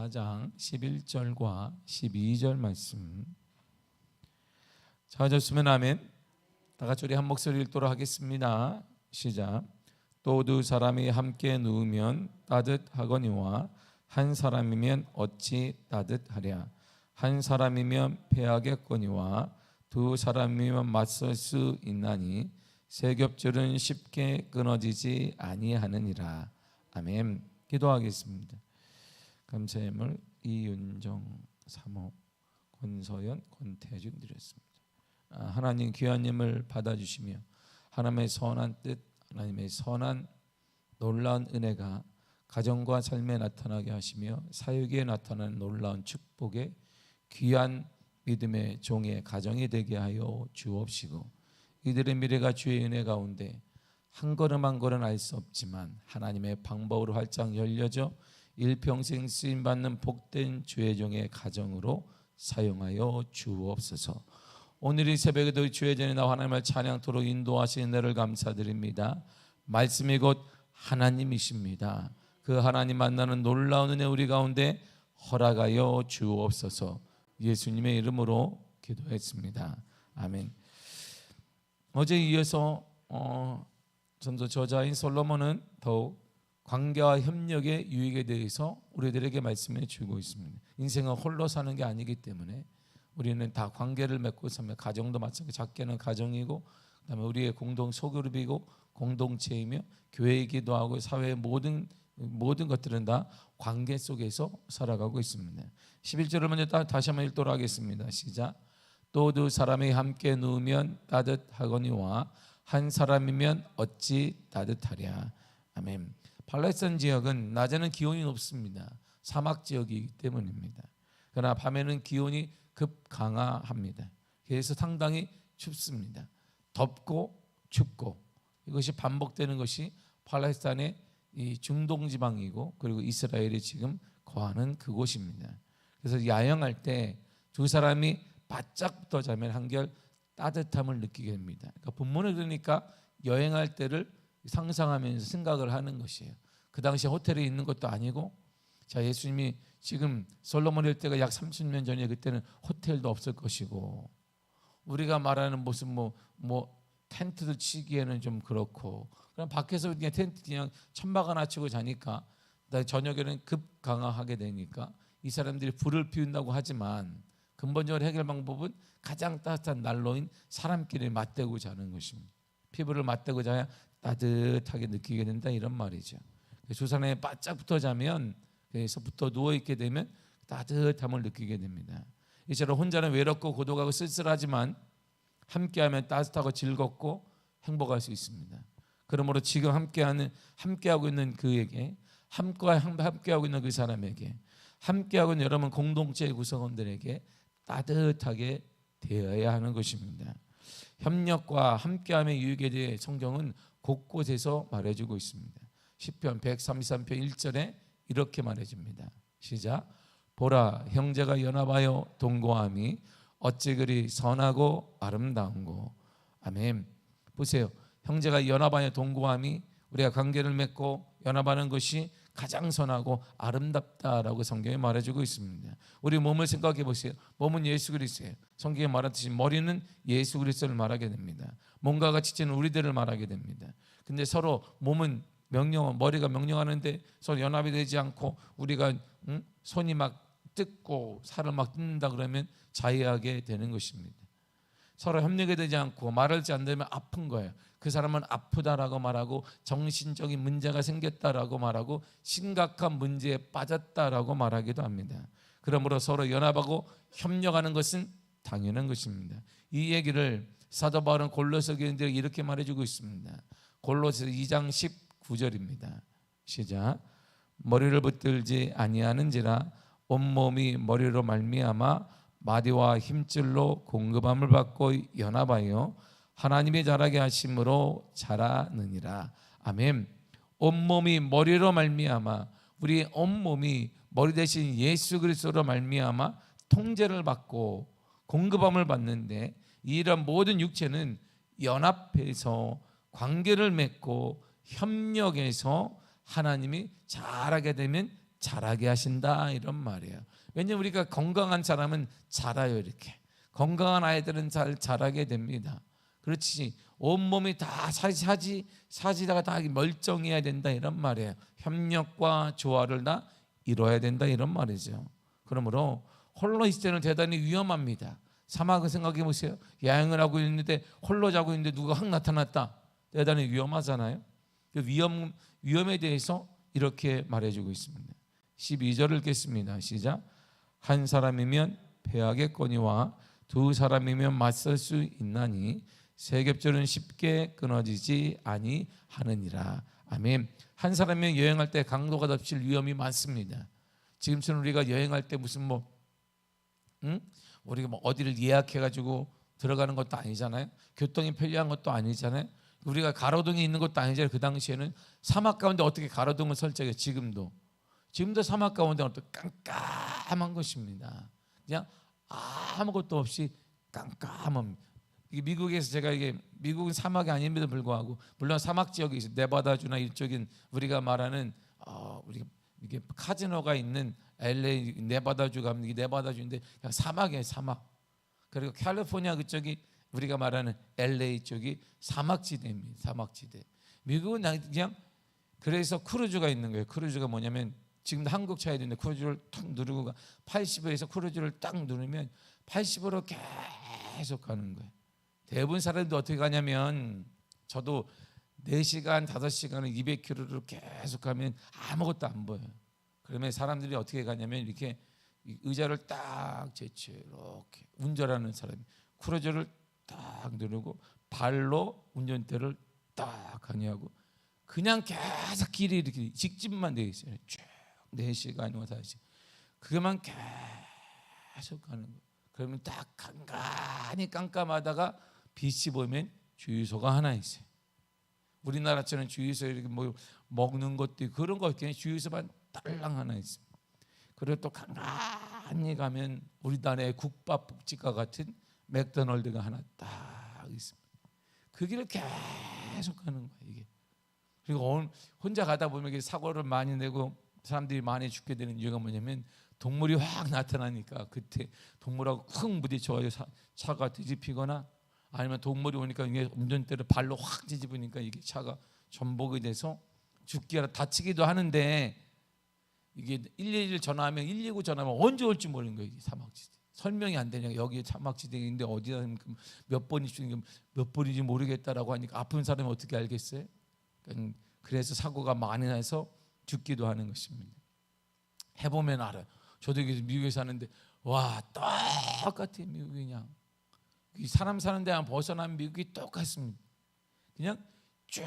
4장 11절과 12절 말씀 찾았으면 아멘. 다 같이 우리 한 목소리 읽도록 하겠습니다. 시작. 또 두 사람이 함께 누우면 따뜻하거니와 한 사람이면 어찌 따뜻하랴. 한 사람이면 패하겠거니와 두 사람이면 맞설 수 있나니 세 겹줄은 쉽게 끊어지지 아니하느니라. 아멘. 기도하겠습니다. 감사의 물 이윤정, 사모, 권서연, 권태준 드렸습니다. 하나님 귀한 힘을 받아주시며 하나님의 선한 뜻, 하나님의 선한 놀라운 은혜가 가정과 삶에 나타나게 하시며 사역에 나타나는 놀라운 축복의 귀한 믿음의 종의 가정이 되게 하여 주옵시고, 이들의 미래가 주의 은혜 가운데 한 걸음 한 걸음 알 수 없지만 하나님의 방법으로 활짝 열려져 일평생 쓰임받는 복된 주의 종의 가정으로 사용하여 주옵소서. 오늘 이 새벽에도 주의 전에 나와 하나님을 찬양토록 인도하시는 은혜를 감사드립니다. 말씀이 곧 하나님이십니다. 그 하나님 만나는 놀라운 은혜 우리 가운데 허락하여 주옵소서. 예수님의 이름으로 기도했습니다. 아멘. 어제 이어서 전도 저자인 솔로몬은 더욱 관계와 협력의 유익에 대해서 우리들에게 말씀해 주고 있습니다. 인생은 홀로 사는 게 아니기 때문에 우리는 다 관계를 맺고 있으며, 가정도 마찬가지, 작게는 가정이고 그다음에 우리의 공동 소그룹이고 공동체이며 교회이기도 하고 사회의 모든 것들은 다 관계 속에서 살아가고 있습니다. 11절을 먼저 다시 한번 읽도록 하겠습니다. 시작. 또 두 사람이 함께 누우면 따뜻하거니와 한 사람이면 어찌 따뜻하랴. 아멘. 팔레스타인 지역은 낮에는 기온이 높습니다. 사막 지역이기 때문입니다. 그러나 밤에는 기온이 급강하합니다. 그래서 상당히 춥습니다. 덥고 춥고 이것이 반복되는 것이 팔레스타인의 이 중동 지방이고 그리고 이스라엘이 지금 거하는 그곳입니다. 그래서 야영할 때 두 사람이 바짝 붙어 자면 한결 따뜻함을 느끼게 됩니다. 그러니까 본문을 들으니까 여행할 때를 상상하면서 생각을 하는 것이에요. 그 당시에 호텔에 있는 것도 아니고, 자, 예수님이 지금 솔로몬일 때가 약 30년 전이에요. 그때는 호텔도 없을 것이고, 우리가 말하는 무슨 뭐 텐트도 치기에는 좀 그렇고, 그냥 밖에서 그냥 텐트 그냥 천막 하나 치고 자니까 저녁에는 급강하하게 되니까 이 사람들이 불을 피운다고 하지만 근본적으로 해결 방법은 가장 따뜻한 난로인 사람끼리 맞대고 자는 것입니다. 피부를 맞대고 자야 따뜻하게 느끼게 된다, 이런 말이죠. 두 사람이 바짝 붙어 자면, 그래서 붙어 누워 있게 되면 따뜻함을 느끼게 됩니다. 이처럼 혼자는 외롭고 고독하고 쓸쓸하지만 함께하면 따뜻하고 즐겁고 행복할 수 있습니다. 그러므로 지금 함께하고 있는 그에게, 함께하고 있는 그 사람에게, 함께하고 있는 여러분 공동체의 구성원들에게 따뜻하게 되어야 하는 것입니다. 협력과 함께함의 유익에 대해 성경은 곳곳에서 말해주고 있습니다. 시편 133편 1절에 이렇게 말해줍니다. 시작. 보라, 형제가 연합하여 동거함이 어찌 그리 선하고 아름다운고. 아멘. 보세요. 형제가 연합하여 동거함이, 우리가 관계를 맺고 연합하는 것이 가장 선하고 아름답다라고 성경에 말해주고 있습니다. 우리 몸을 생각해 보세요. 몸은 예수 그리스도예요. 성경에 말하듯이 머리는 예수 그리스도를 말하게 됩니다. 몸과 같이 지는 우리들을 말하게 됩니다. 근데 서로 몸은 머리가 명령하는데 서로 연합이 되지 않고 우리가 손이 막 뜯고 살을 막 뜯는다 그러면 자해하게 되는 것입니다. 서로 협력이 되지 않고 말하지 않으면 아픈 거예요. 그 사람은 아프다라고 말하고 정신적인 문제가 생겼다라고 말하고 심각한 문제에 빠졌다라고 말하기도 합니다. 그러므로 서로 연합하고 협력하는 것은 당연한 것입니다. 이 얘기를 사도 바울은 골로새 교인들에게 이렇게 말해주고 있습니다. 골로새 2장 19절입니다. 시작. 머리를 붙들지 아니하는지라 온몸이 머리로 말미암아 마디와 힘줄로 공급함을 받고 연합하여 하나님의 자라게 하심으로 자라느니라. 아멘. 온몸이 머리로 말미암아, 우리 온몸이 머리 대신 예수 그리스도로 말미암아 통제를 받고 공급함을 받는데, 이런 모든 육체는 연합해서 관계를 맺고 협력해서 하나님이 잘하게 되면 자라게 하신다 이런 말이에요. 왜냐하면 우리가 건강한 사람은 자라요. 이렇게 건강한 아이들은 잘 자라게 됩니다. 그렇지 온몸이 다 사지다가 다 멀쩡해야 된다 이런 말이에요. 협력과 조화를 다 이뤄야 된다 이런 말이죠. 그러므로 홀로 있을 때는 대단히 위험합니다. 사막을 생각해 보세요. 야영을 하고 있는데 홀로 자고 있는데 누가 확 나타났다. 대단히 위험하잖아요. 그 위험에 대해서 이렇게 말해주고 있습니다. 12절을 읽겠습니다. 시작. 한 사람이면 패하겠거니와 두 사람이면 맞설 수 있나니 세 겹절은 쉽게 끊어지지 아니하느니라. 아멘. 한 사람이면 여행할 때 강도가 덮칠 위험이 많습니다. 지금처럼 우리가 여행할 때 무슨 우리가 어디를 예약해가지고 들어가는 것도 아니잖아요. 교통이 편리한 것도 아니잖아요. 우리가 가로등이 있는 것도 아니잖아요. 그 당시에는 사막 가운데 어떻게 가로등을 설정해? 지금도 사막 가운데 어떻게 깜깜한 것입니다. 그냥 아무것도 없이 깜깜합니다. 미국에서 제가 미국은 사막이 아님에도 불구하고 물론 사막 지역이 있어요. 네바다주나 이쪽인 우리가 말하는 우리가 이게 카지노가 있는 LA 네바다주 가면 이게 네바다주인데 그냥 사막이에요. 사막. 그리고 캘리포니아 그쪽이 우리가 말하는 LA 쪽이 사막지대입니다. 사막지대. 미국은 그냥 그래서 크루즈가 있는 거예요. 크루즈가 뭐냐면 지금도 한국 차야 되는데 크루즈를 탁 누르고 80에서 크루즈를 딱 누르면 80으로 계속 가는 거예요. 대부분 사람들도 어떻게 가냐면 저도 4시간, 5시간을 200km를 계속 가면 아무것도 안 보여요. 그러면 사람들이 어떻게 가냐면 이렇게 의자를 딱 제쳐 이렇게 운전하는 사람이 크루즈를 딱 누르고 발로 운전대를 딱 하냐고 그냥 계속 길이 이렇게 직진만 돼 있어요. 쭉 4시간이나 5시간 그것만 계속 가는 거예요. 그러면 딱 간간히 깜깜하다가 빛이 보이면 주유소가 하나 있어요. 우리나라처럼 주유소에 이렇게 먹는 것도 그런 거 그냥 주유소만 딸랑 하나 있습니다. 그리고 또 간간히 가면 우리나라의 국밥집과 같은 맥도날드가 하나 딱 있습니다. 그 길을 계속 가는 거예요. 이게 그리고 혼자 가다 보면 이게 사고를 많이 내고 사람들이 많이 죽게 되는 이유가 뭐냐면 동물이 확 나타나니까 그때 동물하고 쿵 부딪혀가지고 차가 뒤집히거나 아니면 동물이 오니까 이게 운전대를 발로 확 뒤집으니까 이게 차가 전복이 돼서 죽기나 다치기도 하는데 이게 111 전화하면 119 전화하면 언제 올지 모르는 거예요. 이게 사막지대 설명이 안 되냐. 여기 사막지대인데 어디다 몇 번인지 몇 번인지 모르겠다라고 하니까 아픈 사람이 어떻게 알겠어요? 그래서 사고가 많이 나서 죽기도 하는 것입니다. 해보면 알아요. 저도 미국에 사는데 와 똑같아요. 미국이 그냥 사람 사는 데만 벗어나면 미국이 똑같습니다. 그냥 쭉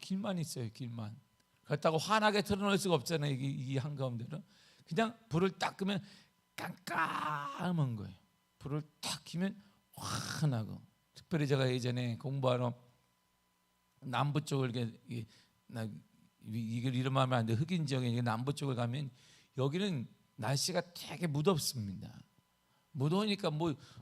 길만 있어요. 길만. 그렇다고 환하게 틀어놓을 수가 없잖아요. 이 한가운데는 그냥 불을 딱 끄면 깜깜한 거예요. 불을 딱 켜면 환하고. 특별히 제가 예전에 공부하러 남부 쪽을 이걸 이름하면 안 돼. 흑인 지역에 남부 쪽을 가면 여기는 날씨가 되게 무덥습니다. 무더우니까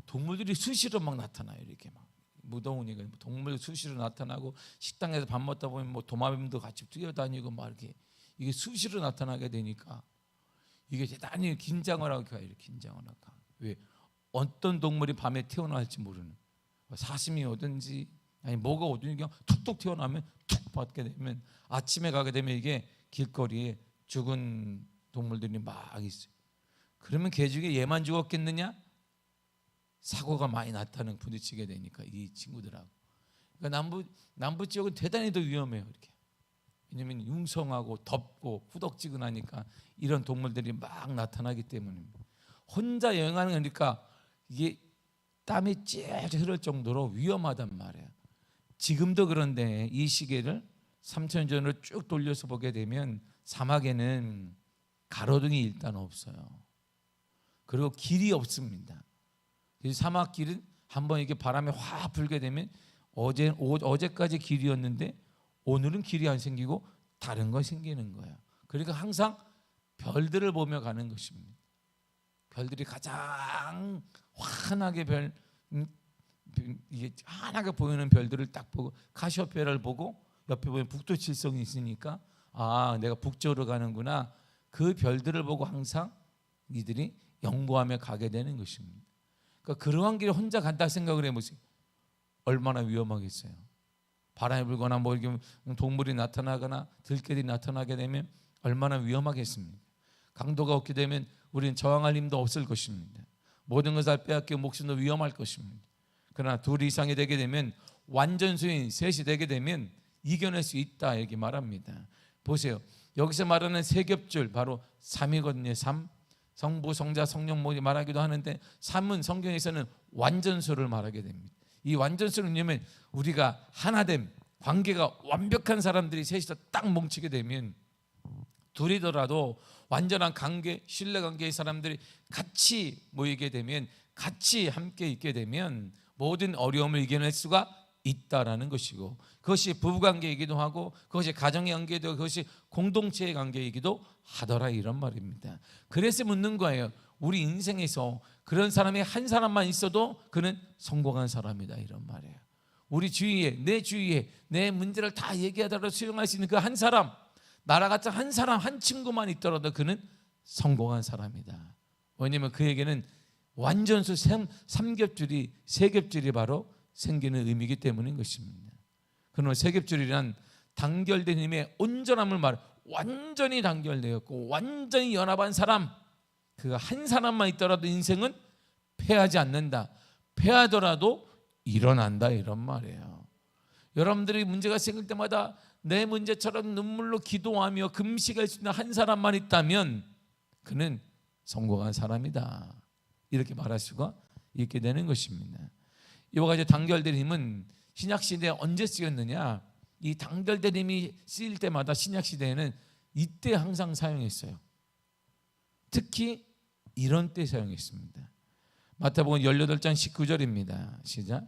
동물들이 수시로 막 나타나요. 이렇게 막 무더우니까 동물 수시로 나타나고 식당에서 밥 먹다 보면 도마뱀도 같이 뛰어다니고 막 이렇게 이게 수시로 나타나게 되니까 이게 대단히 긴장을 하고 가요. 긴장을 하고. 왜 어떤 동물이 밤에 태어날지 모르는 사슴이 오든지 아니 뭐가 오든지 그냥 툭툭 튀어나오면 툭 받게 되면 아침에 가게 되면 이게 길거리에 죽은 동물들이 막 있어요. 그러면 개 중에 얘만 죽었겠느냐? 사고가 많이 나타나는 부딪히게 되니까 이 친구들하고. 그러니까 남부 지역은 대단히 더 위험해요. 이렇게. 왜냐하면 융성하고 덥고 후덕지근하니까 이런 동물들이 막 나타나기 때문입니다. 혼자 여행하는 거니까 이게 땀이 찔찔 흐를 정도로 위험하단 말이에요. 지금도 그런데 이 시계를 3,000년 전으로 쭉 돌려서 보게 되면 사막에는 가로등이 일단 없어요. 그리고 길이 없습니다. 사막 길은 한번 이렇게 바람이 확 불게 되면 어제까지 길이었는데 오늘은 길이 안 생기고 다른 거 생기는 거예요. 그러니까 항상 별들을 보며 가는 것입니다. 별들이 가장 환하게 이게 환하게 보이는 별들을 딱 보고 카시오페라를 보고 옆에 보면 북두 칠성이 있으니까 아 내가 북쪽으로 가는구나. 그 별들을 보고 항상 이들이 연구하며 가게 되는 것입니다. 그러니까 그러한 길에 혼자 간다 생각을 해보세요. 얼마나 위험하겠어요. 바람이 불거나 뭐 이렇게 동물이 나타나거나 들깨들이 나타나게 되면 얼마나 위험하겠습니까? 강도가 없게 되면 우리는 저항할 힘도 없을 것입니다. 모든 것을 빼앗기고 목숨도 위험할 것입니다. 그러나 둘 이상이 되게 되면, 완전수인 셋이 되게 되면 이겨낼 수 있다 이렇게 말합니다. 보세요. 여기서 말하는 세 겹줄 바로 삼이거든요. 삼. 성부, 성자, 성령 모두 말하기도 하는데, 삼은 성경에서는 완전수를 말하게 됩니다. 이 완전수는 뭐냐면 우리가 하나됨, 관계가 완벽한 사람들이 셋이서 딱 뭉치게 되면, 둘이더라도 완전한 관계, 신뢰관계의 사람들이 같이 모이게 되면, 같이 함께 있게 되면 모든 어려움을 이겨낼 수가 있다라는 것이고, 그것이 부부관계이기도 하고 그것이 가정의 관계이기도 하고 그것이 공동체의 관계이기도 하더라 이런 말입니다. 그래서 묻는 거예요. 우리 인생에서 그런 사람이 한 사람만 있어도 그는 성공한 사람이다 이런 말이에요. 우리 주위에, 내 주위에 내 문제를 다 얘기하더라도 수용할 수 있는 그 한 사람, 나라 같은 한 사람, 한 친구만 있더라도 그는 성공한 사람이다. 왜냐하면 그에게는 완전수 삼겹줄이, 세겹줄이 바로 생기는 의미이기 때문인 것입니다. 그러나 세겹줄이란 단결된 힘의 온전함을 말해, 완전히 단결되었고 완전히 연합한 사람, 그 한 사람만 있더라도 인생은 패하지 않는다. 패하더라도 일어난다 이런 말이에요. 여러분들이 문제가 생길 때마다 내 문제처럼 눈물로 기도하며 금식할 수 있는 한 사람만 있다면 그는 성공한 사람이다 이렇게 말할 수가 있게 되는 것입니다. 이와 같이 단결된 힘은 신약시대에 언제 쓰였느냐, 이 단결된 힘이 쓰일 때마다 신약시대에는 이때 항상 사용했어요. 특히 이런 때 사용했습니다. 마태복음 18장 19절입니다. 시작.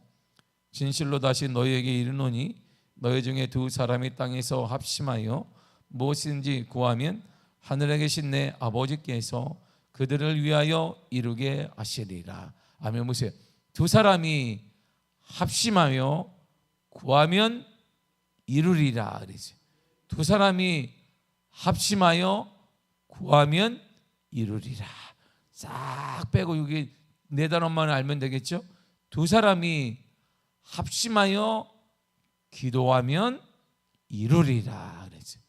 진실로 다시 너희에게 이르노니 너희 중에 두 사람이 땅에서 합심하여 무엇인지 구하면 하늘에 계신 내 아버지께서 그들을 위하여 이루게 하시리라. 아멘. 보세요. 두 사람이 합심하여 구하면 이루리라 그러죠. 두 사람이 합심하여 구하면 이루리라. 싹 빼고 여기 네 단어만 알면 되겠죠. 두 사람이 합심하여 기도하면 이루리라 그러죠.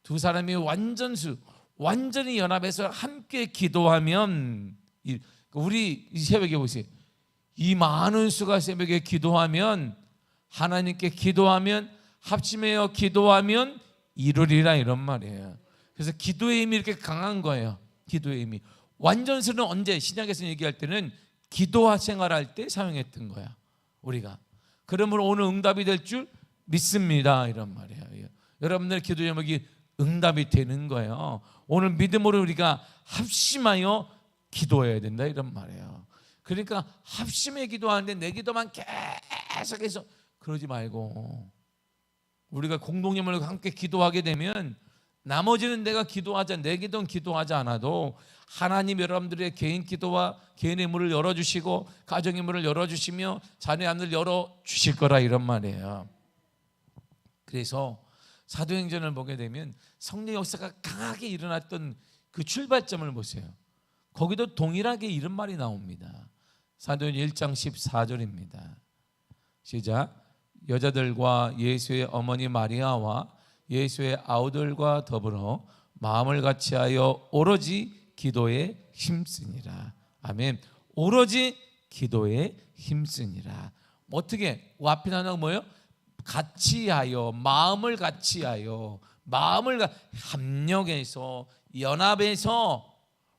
두 사람이 완전히 연합해서 함께 기도하면, 우리 이 새벽에 보세요. 이 많은 수가 새벽에 기도하면, 하나님께 기도하면, 합심하여 기도하면 이루리라 이런 말이에요. 그래서 기도의 힘이 이렇게 강한 거예요. 기도의 힘이. 완전수는 언제? 신약에서 얘기할 때는 기도와 생활할 때 사용했던 거야 우리가. 그러므로 오늘 응답이 될 줄 믿습니다 이런 말이에요. 여러분들 기도 제목이 응답이 되는 거예요. 오늘 믿음으로 우리가 합심하여 기도해야 된다 이런 말이에요. 그러니까 합심해 기도하는데 내 기도만 계속해서 그러지 말고, 우리가 공동체를 함께 기도하게 되면 나머지는 내가 기도하자, 내 기도는 기도하지 않아도 하나님 여러분들의 개인 기도와 개인의 문을 열어주시고 가정의 문을 열어주시며 자녀의 안을 열어주실 거라 이런 말이에요. 그래서 사도행전을 보게 되면 성령 역사가 강하게 일어났던 그 출발점을 보세요. 거기도 동일하게 이런 말이 나옵니다. 사도행전 1장 14절입니다. 시작. 여자들과 예수의 어머니 마리아와 예수의 아우들과 더불어 마음을 같이하여 오로지 기도에 힘쓰니라. 아멘. 오로지 기도에 힘쓰니라. 어떻게? 앞에 나오는 뭐예요? 같이하여, 마음을 같이하여, 마음을 합력해서 연합해서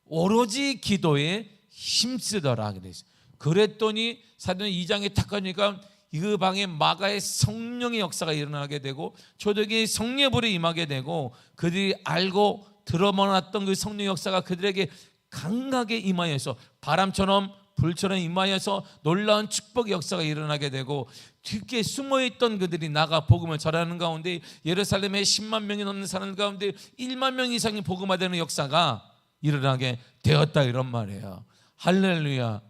오로지 기도에 힘쓰더라 그랬어요. 그랬더니 사도행 2장에 딱 가니까 그 방에 마가의 성령의 역사가 일어나게 되고 초대교회의 성령의 불이 임하게 되고, 그들이 알고 들어만왔던 그 성령의 역사가 그들에게 강하게 임하여서 바람처럼 불처럼 임하여서 놀라운 축복의 역사가 일어나게 되고, 뒤에 숨어있던 그들이 나가 복음을 전하는 가운데 예루살렘에 10만 명이 넘는 사람 가운데 1만 명 이상이 복음화되는 역사가 일어나게 되었다 이런 말이에요. 할렐루야.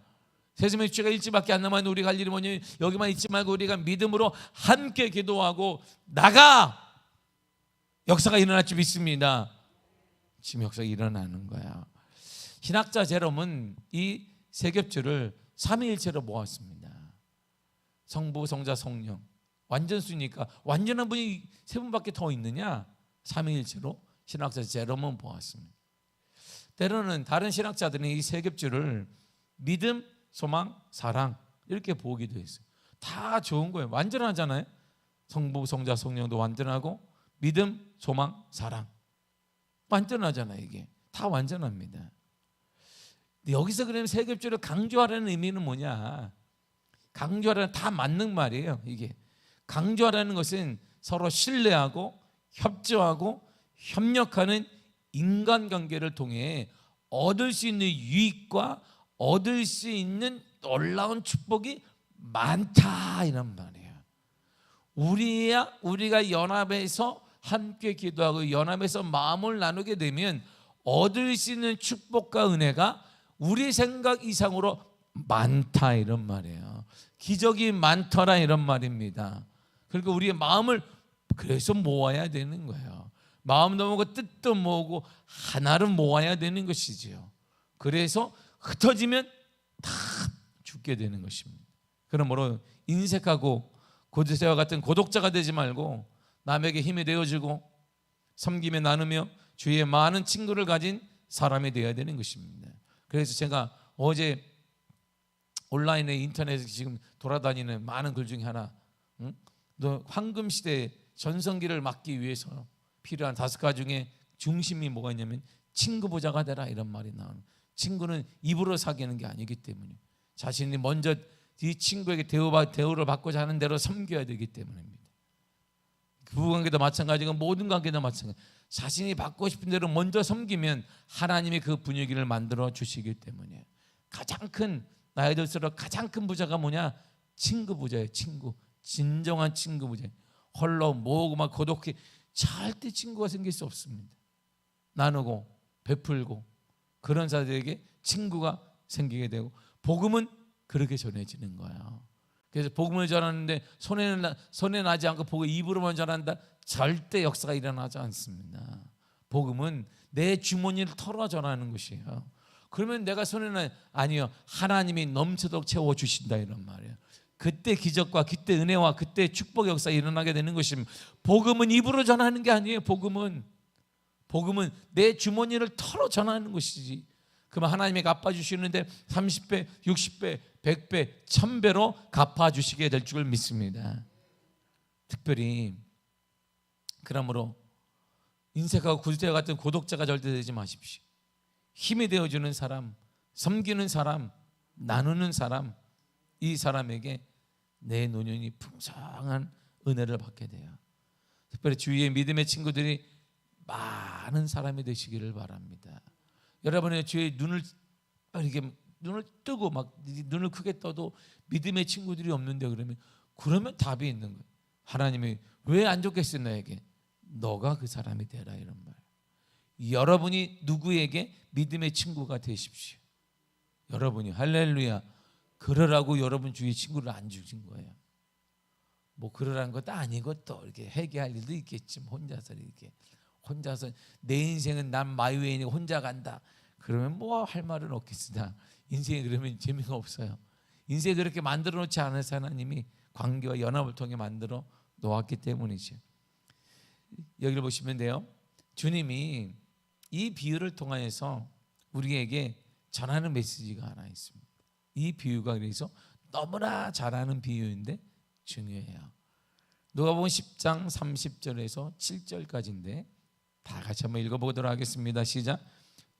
세상에 죄가 일지밖에 안 남았는데 우리가 할 일이 뭐냐면 여기만 있지 말고 우리가 믿음으로 함께 기도하고 나가 역사가 일어날 줄 믿습니다. 지금 역사가 일어나는 거야. 신학자 제롬은 이 세 겹줄을 삼위일체로 모았습니다. 성부, 성자, 성령. 완전수니까 완전한 분이 세 분밖에 더 있느냐? 삼위일체로 신학자 제롬은 모았습니다. 때로는 다른 신학자들은 이 세 겹줄을 믿음, 소망, 사랑 이렇게 보기도 했어요. 다 좋은 거예요. 완전하잖아요. 성부, 성자, 성령도 완전하고 믿음, 소망, 사랑 완전하잖아요. 이게 다 완전합니다. 여기서 그러면 세 겹줄을 강조하라는 의미는 뭐냐? 강조하라는 다 맞는 말이에요. 이게 강조하라는 것은 서로 신뢰하고 협조하고 협력하는 인간관계를 통해 얻을 수 있는 유익과 얻을 수 있는 놀라운 축복이 많다 이런 말이에요. 우리가 연합해서 함께 기도하고 연합해서 마음을 나누게 되면 얻을 수 있는 축복과 은혜가 우리 생각 이상으로 많다 이런 말이에요. 기적이 많더라 이런 말입니다. 그러니까 우리의 마음을 그래서 모아야 되는 거예요. 마음도 모으고 뜻도 모으고 하나를 모아야 되는 것이지요. 그래서 흩어지면 다 죽게 되는 것입니다. 그러므로 인색하고 고두새와 같은 고독자가 되지 말고 남에게 힘이 되어주고 섬기며 나누며 주위에 많은 친구를 가진 사람이 되어야 되는 것입니다. 그래서 제가 어제 온라인에 인터넷에 지금 돌아다니는 많은 글 중에 하나, 너 황금 시대의 전성기를 막기 위해서 필요한 5가지 중에 중심이 뭐가 있냐면 친구 부자가 되라 이런 말이 나오는. 친구는 입으로 사귀는 게 아니기 때문에 자신이 먼저 이 친구에게 대우를 받고자 하는 대로 섬겨야 되기 때문입니다. 부부관계도 마찬가지고 모든 관계도 마찬가지. 자신이 받고 싶은 대로 먼저 섬기면 하나님이 그 분위기를 만들어 주시기 때문에 가장 큰 나이 들수록 가장 큰 부자가 뭐냐? 친구 부자예요. 친구. 진정한 친구 부자. 홀로 모으고 막 고독해 절대 친구가 생길 수 없습니다. 나누고 베풀고 그런 사람들에게 친구가 생기게 되고 복음은 그렇게 전해지는 거예요. 그래서 복음을 전하는데 손에 나지 않고 복음 입으로만 전한다? 절대 역사가 일어나지 않습니다. 복음은 내 주머니를 털어 전하는 것이에요. 그러면 내가 손에는 아니요, 하나님이 넘치도록 채워주신다 이런 말이에요. 그때 기적과 그때 은혜와 그때 축복 역사가 일어나게 되는 것입니다. 복음은 입으로 전하는 게 아니에요. 복음은 내 주머니를 털어 전하는 것이지. 그러면 하나님이 갚아주시는데 30배, 60배, 100배, 1000배로 갚아주시게 될 줄 믿습니다. 특별히 그러므로 인색하고 구두쇠와 같은 고독자가 절대 되지 마십시오. 힘이 되어주는 사람, 섬기는 사람, 나누는 사람, 이 사람에게 내 노년이 풍성한 은혜를 받게 돼요. 특별히 주위의 믿음의 친구들이 많은 사람이 되시기를 바랍니다. 여러분의 주위에 눈을 뜨고 막 눈을 크게 떠도 믿음의 친구들이 없는데 그러면 답이 있는 거예요. 하나님이 왜 안 좋겠어 너에게? 너가 그 사람이 되라 이런 말. 여러분이 누구에게 믿음의 친구가 되십시오. 여러분이 할렐루야. 그러라고 여러분 주위에 친구를 안 주신 거예요. 뭐 그러라는 것도 아니고 또 이렇게 회개할 일도 있겠지. 혼자서 내 인생은 난 마이웨이니 혼자 간다. 그러면 뭐 할 말은 없겠으나 인생이 그러면 재미가 없어요. 인생이 그렇게 만들어 놓지 않아서 하나님이 관계와 연합을 통해 만들어 놓았기 때문이죠. 여기를 보시면 돼요. 주님이 이 비유를 통하여서 우리에게 전하는 메시지가 하나 있습니다. 이 비유가 그래서 너무나 잘하는 비유인데 중요해요. 누가복음 10장 30절에서 7절까지인데 다 같이 한번 읽어보도록 하겠습니다. 시작.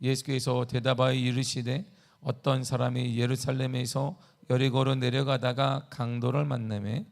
예수께서 대답하여 이르시되 어떤 사람이 예루살렘에서 여리고로 내려가다가 강도를 만나매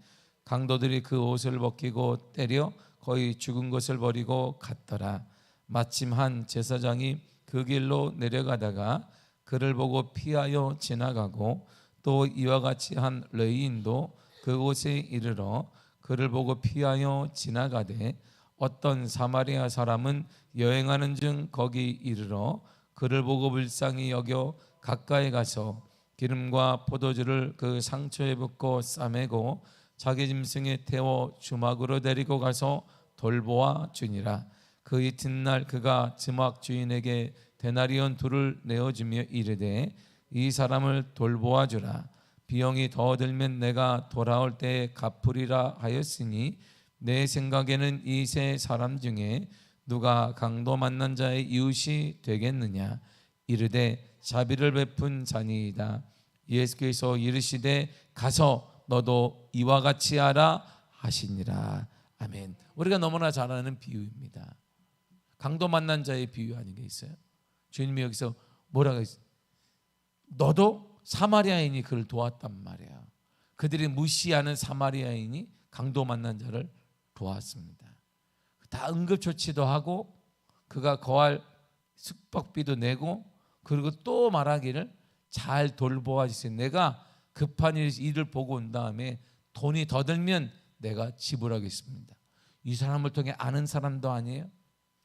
강도들이 그 옷을 벗기고 때려 거의 죽은 것을 버리고 갔더라. 마침 한 제사장이 그 길로 내려가다가 그를 보고 피하여 지나가고 또 이와 같이 한 레위인도 그곳에 이르러 그를 보고 피하여 지나가되 어떤 사마리아 사람은 여행하는 중 거기 이르러 그를 보고 불쌍히 여겨 가까이 가서 기름과 포도주를 그 상처에 붓고 싸매고 자기 짐승에 태워 주막으로 데리고 가서 돌보아 주니라. 그 이튿날 그가 지막 주인에게 데나리온 둘을 내어주며 이르되 이 사람을 돌보아 주라. 비용이 더 들면 내가 돌아올 때에 갚으리라 하였으니 내 생각에는 이 세 사람 중에 누가 강도 만난 자의 이웃이 되겠느냐. 이르되 자비를 베푼 자니이다. 예수께서 이르시되 가서 너도 이와 같이 하라 하시니라. 아멘. 우리가 너무나 잘 아는 비유입니다. 강도 만난 자의 비유 아닌 게 있어요. 주님이 여기서 뭐라고 했어요? 너도 사마리아인이 그를 도왔단 말이야. 그들이 무시하는 사마리아인이 강도 만난 자를 도왔습니다. 다 응급조치도 하고 그가 거할 숙박비도 내고 그리고 또 말하기를 잘 돌보아 주세요. 내가 급한 일을 보고 온 다음에 돈이 더 들면 내가 지불하겠습니다. 이 사람을 통해 아는 사람도 아니에요.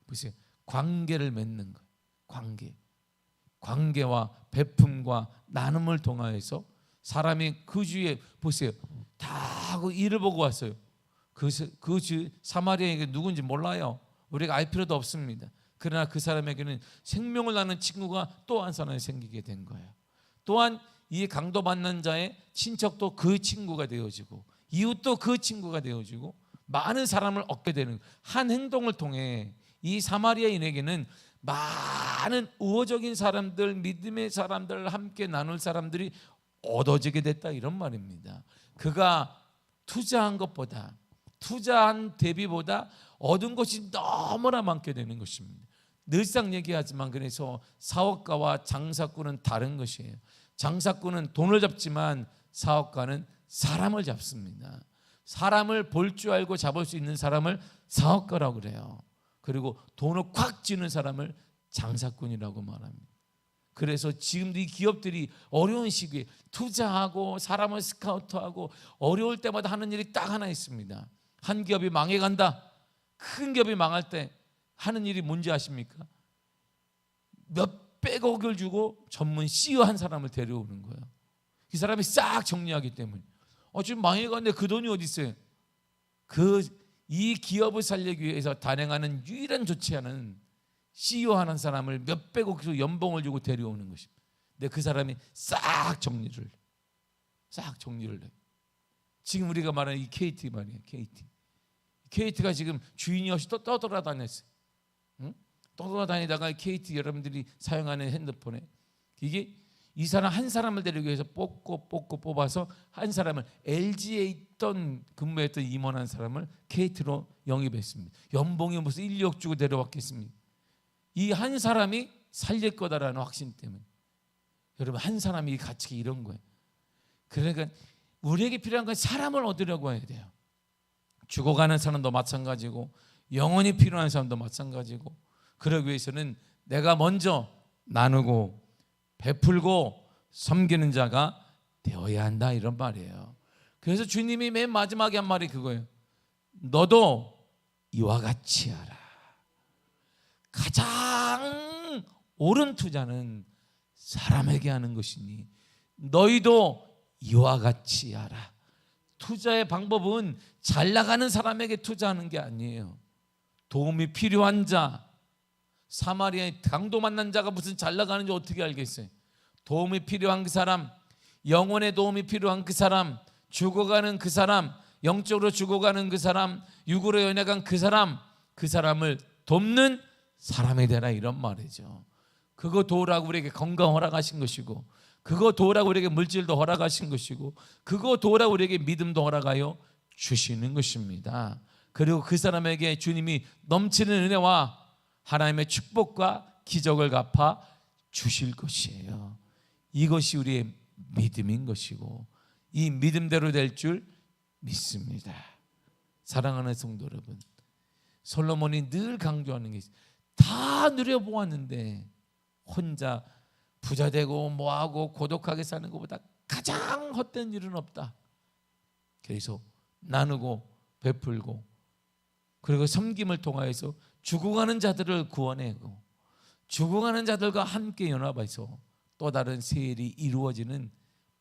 보세요. 관계를 맺는 거예요. 관계와 베품과 나눔을 통하여서 사람이 그 주위에 보세요. 다 하고 일을 보고 왔어요. 그 사마리아에게 누군지 몰라요. 우리가 알 필요도 없습니다. 그러나 그 사람에게는 생명을 나는 친구가 또 한 사람이 생기게 된 거예요. 또한 이 강도 만난 자의 친척도 그 친구가 되어지고 이웃도 그 친구가 되어지고 많은 사람을 얻게 되는 한 행동을 통해 이 사마리아인에게는 많은 우호적인 사람들, 믿음의 사람들, 함께 나눌 사람들이 얻어지게 됐다 이런 말입니다. 그가 투자한 것보다 투자한 대비보다 얻은 것이 너무나 많게 되는 것입니다. 늘상 얘기하지만 그래서 사업가와 장사꾼은 다른 것이에요. 장사꾼은 돈을 잡지만 사업가는 사람을 잡습니다. 사람을 볼 줄 알고 잡을 수 있는 사람을 사업가라고 그래요. 그리고 돈을 콱 쥐는 사람을 장사꾼이라고 말합니다. 그래서 지금도 이 기업들이 어려운 시기에 투자하고 사람을 스카우트하고 어려울 때마다 하는 일이 딱 하나 있습니다. 한 기업이 망해간다. 큰 기업이 망할 때 하는 일이 뭔지 아십니까? 몇백억을 주고 전문 CEO 한 사람을 데려오는 거예요. 이 사람이 싹 정리하기 때문에. 지금 망해갔는데 그 돈이 어디 있어요? 이 기업을 살리기 위해서 단행하는 유일한 조치하는 CEO 하는 사람을 몇백억 연봉을 주고 데려오는 것입니다. 근데 그 사람이 싹 정리를 해요. 지금 우리가 말하는 이 KT 말이에요. KT가 지금 주인이 없이 또 떠돌아다녔어요. 떠돌아다니다가 KT 여러분들이 사용하는 핸드폰에 이게 이 사람 한 사람을 데리기 위해서 뽑아서 한 사람을 LG에 있던 근무했던 임원한 사람을 KT로 영입했습니다. 연봉이 무슨 1, 2억 주고 데려왔겠습니까? 이 한 사람이 살릴 거다라는 확신 때문에. 여러분 한 사람이 가치가 이런 거예요. 그러니까 우리에게 필요한 건 사람을 얻으려고 해야 돼요. 죽어가는 사람도 마찬가지고 영혼이 필요한 사람도 마찬가지고 그러기 위해서는 내가 먼저 나누고 베풀고 섬기는 자가 되어야 한다 이런 말이에요. 그래서 주님이 맨 마지막에 한 말이 그거예요. 너도 이와 같이 하라. 가장 옳은 투자는 사람에게 하는 것이니 너희도 이와 같이 하라. 투자의 방법은 잘 나가는 사람에게 투자하는 게 아니에요. 도움이 필요한 자, 사마리아의 강도 만난 자가 무슨 잘 나가는지 어떻게 알겠어요? 도움이 필요한 그 사람, 영혼의 도움이 필요한 그 사람, 죽어가는 그 사람, 영적으로 죽어가는 그 사람, 육으로 연약한 그 사람을 돕는 사람이 되라 이런 말이죠. 그거 도우라고 우리에게 건강 허락하신 것이고, 그거 도우라고 우리에게 물질도 허락하신 것이고, 그거 도우라고 우리에게 믿음도 허락하여 주시는 것입니다. 그리고 그 사람에게 주님이 넘치는 은혜와 하나님의 축복과 기적을 갚아 주실 것이에요. 이것이 우리의 믿음인 것이고 이 믿음대로 될 줄 믿습니다. 사랑하는 성도 여러분, 솔로몬이 늘 강조하는 게 다 누려보았는데 혼자 부자 되고 뭐하고 고독하게 사는 것보다 가장 헛된 일은 없다. 그래서 나누고 베풀고 그리고 섬김을 통하여서 죽어가는 자들을 구원하고 죽어가는 자들과 함께 연합해서 또 다른 새 일이 이루어지는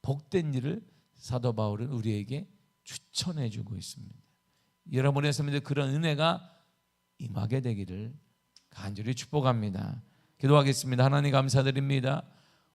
복된 일을 사도 바울은 우리에게 추천해 주고 있습니다. 여러분의 삶에 그런 은혜가 임하게 되기를 간절히 축복합니다. 기도하겠습니다. 하나님 감사드립니다.